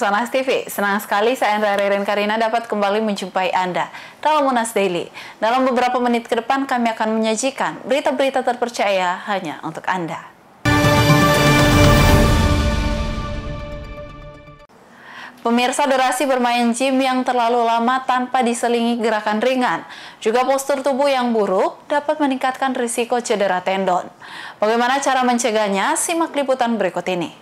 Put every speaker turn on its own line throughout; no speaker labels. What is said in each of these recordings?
Pemirsa Monas TV, senang sekali saya Andra Reren Karina dapat kembali menjumpai Anda dalam Monas Daily. Dalam beberapa menit ke depan kami akan menyajikan berita-berita terpercaya hanya untuk Anda. Pemirsa, durasi bermain gym yang terlalu lama tanpa diselingi gerakan ringan, juga postur tubuh yang buruk dapat meningkatkan risiko cedera tendon. Bagaimana cara mencegahnya? Simak liputan berikut ini.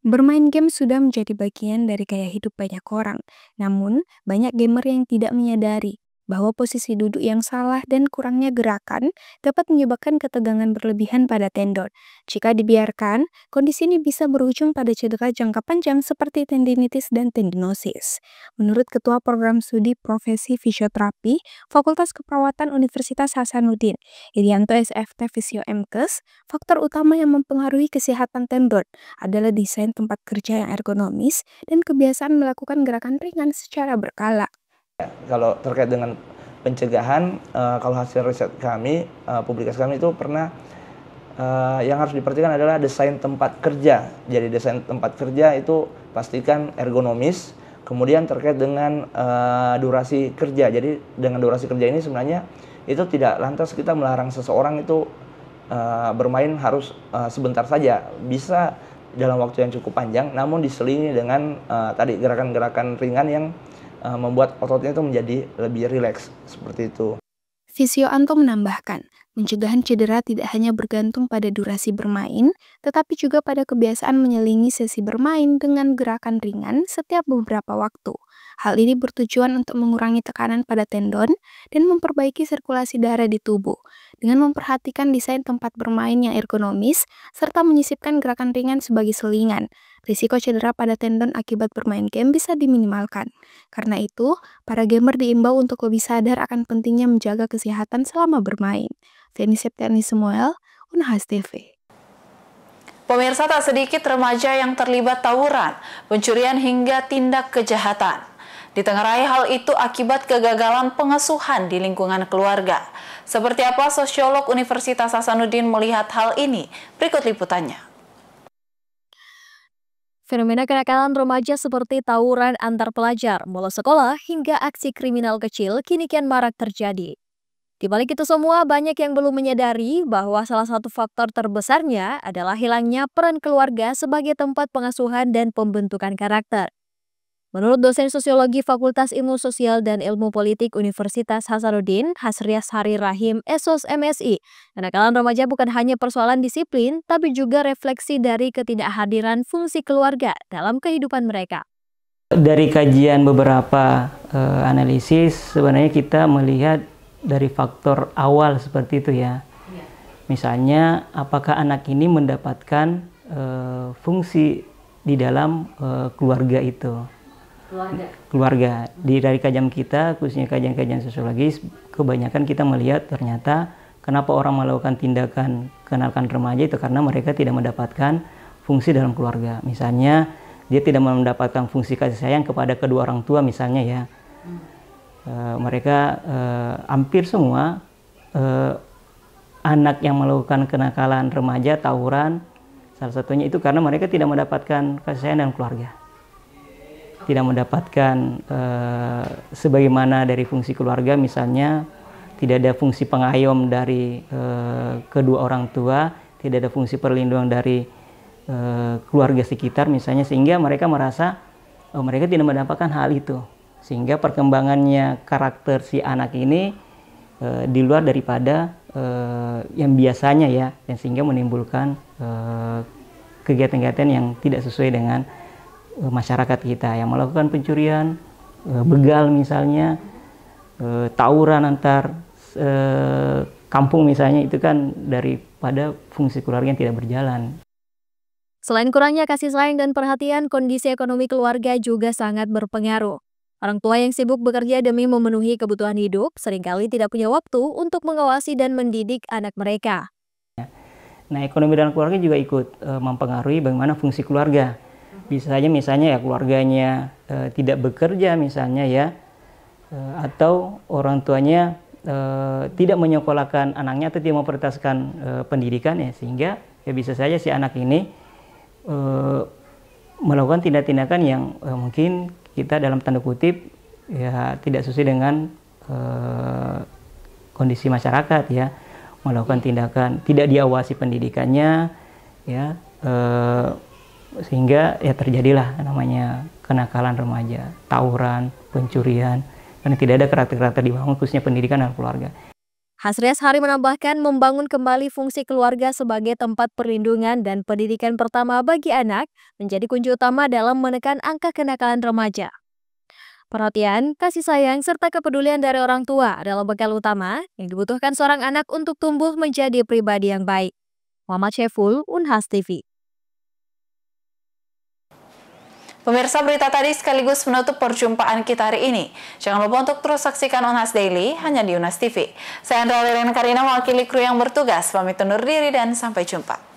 Bermain game sudah menjadi bagian dari gaya hidup banyak orang. Namun, banyak gamer yang tidak menyadari bahwa posisi duduk yang salah dan kurangnya gerakan dapat menyebabkan ketegangan berlebihan pada tendon. Jika dibiarkan, kondisi ini bisa berujung pada cedera jangka panjang seperti tendinitis dan tendinosis. Menurut Ketua Program Studi Profesi Fisioterapi, Fakultas Keperawatan Universitas Hasanuddin, Irianto SFT Fisio MKes, faktor utama yang mempengaruhi kesehatan tendon adalah desain tempat kerja yang ergonomis dan kebiasaan melakukan gerakan ringan secara berkala.
Kalau terkait dengan pencegahan, kalau hasil riset kami, publikasi kami itu pernah yang harus diperhatikan adalah desain tempat kerja. Jadi desain tempat kerja itu pastikan ergonomis. Kemudian terkait dengan durasi kerja. Jadi dengan durasi kerja ini sebenarnya itu tidak lantas kita melarang seseorang itu bermain harus sebentar saja. Bisa dalam waktu yang cukup panjang, namun diselingi dengan tadi gerakan-gerakan ringan yang membuat ototnya itu menjadi lebih rileks, seperti itu.
Fisioanto menambahkan, pencegahan cedera tidak hanya bergantung pada durasi bermain, tetapi juga pada kebiasaan menyelingi sesi bermain dengan gerakan ringan setiap beberapa waktu. Hal ini bertujuan untuk mengurangi tekanan pada tendon dan memperbaiki sirkulasi darah di tubuh. Dengan memperhatikan desain tempat bermain yang ergonomis, serta menyisipkan gerakan ringan sebagai selingan, risiko cedera pada tendon akibat bermain game bisa diminimalkan. Karena itu, para gamer diimbau untuk lebih sadar akan pentingnya menjaga kesehatan selama bermain. Feni Septiani Samuel, Unhas TV.
Pemirsa, tak sedikit remaja yang terlibat tawuran, pencurian hingga tindak kejahatan. Ditengarai hal itu akibat kegagalan pengasuhan di lingkungan keluarga. Seperti apa sosiolog Universitas Hasanuddin melihat hal ini? Berikut liputannya.
Fenomena kenakalan remaja seperti tawuran antar pelajar, bolos sekolah, hingga aksi kriminal kecil kini kian marak terjadi. Di balik itu semua, banyak yang belum menyadari bahwa salah satu faktor terbesarnya adalah hilangnya peran keluarga sebagai tempat pengasuhan dan pembentukan karakter. Menurut dosen sosiologi Fakultas Ilmu Sosial dan Ilmu Politik Universitas Hasanuddin, Hasrias Hari Rahim, Esos MSI, kenakalan remaja bukan hanya persoalan disiplin, tapi juga refleksi dari ketidakhadiran fungsi keluarga dalam kehidupan mereka.
Dari kajian beberapa analisis, sebenarnya kita melihat dari faktor awal seperti itu ya. Misalnya, apakah anak ini mendapatkan fungsi di dalam keluarga itu. Keluarga. Dari kajian kita, khususnya kajian-kajian sosiologis, kebanyakan kita melihat ternyata kenapa orang melakukan tindakan kenakalan remaja itu karena mereka tidak mendapatkan fungsi dalam keluarga. Misalnya, dia tidak mendapatkan fungsi kasih sayang kepada kedua orang tua misalnya ya. Mereka hampir semua anak yang melakukan kenakalan remaja, tawuran, salah satunya itu karena mereka tidak mendapatkan kasih sayang dalam keluarga. Tidak mendapatkan sebagaimana dari fungsi keluarga, misalnya tidak ada fungsi pengayom dari kedua orang tua, tidak ada fungsi perlindungan dari keluarga sekitar misalnya, sehingga mereka merasa mereka tidak mendapatkan hal itu, sehingga perkembangannya karakter si anak ini di luar daripada yang biasanya ya, dan sehingga menimbulkan kegiatan-kegiatan yang tidak sesuai dengan masyarakat kita yang melakukan pencurian, begal misalnya, tawuran antar kampung misalnya, itu kan daripada fungsi keluarga yang tidak berjalan.
Selain kurangnya kasih sayang dan perhatian, kondisi ekonomi keluarga juga sangat berpengaruh. Orang tua yang sibuk bekerja demi memenuhi kebutuhan hidup seringkali tidak punya waktu untuk mengawasi dan mendidik anak mereka.
Nah, ekonomi dalam keluarga juga ikut mempengaruhi bagaimana fungsi keluarga. Bisa saja misalnya ya keluarganya tidak bekerja misalnya ya, atau orang tuanya tidak menyekolahkan anaknya atau tidak memprioritaskan pendidikan ya, sehingga ya bisa saja si anak ini melakukan tindak-tindakan yang mungkin kita dalam tanda kutip ya tidak sesuai dengan kondisi masyarakat ya, melakukan tindakan tidak diawasi pendidikannya ya, sehingga ya terjadilah namanya kenakalan remaja, tawuran, pencurian, karena tidak ada karakter-karakter dibangun khususnya pendidikan dan keluarga.
Hasrias Hari menambahkan membangun kembali fungsi keluarga sebagai tempat perlindungan dan pendidikan pertama bagi anak menjadi kunci utama dalam menekan angka kenakalan remaja. Perhatian, kasih sayang, serta kepedulian dari orang tua adalah bekal utama yang dibutuhkan seorang anak untuk tumbuh menjadi pribadi yang baik. Muhammad Syeful, Unhas TV.
Pemirsa, berita tadi sekaligus menutup perjumpaan kita hari ini. Jangan lupa untuk terus saksikan Unhas Daily hanya di Unhas TV. Saya Andra Lilian Karina mewakili kru yang bertugas. Pamit undur diri dan sampai jumpa.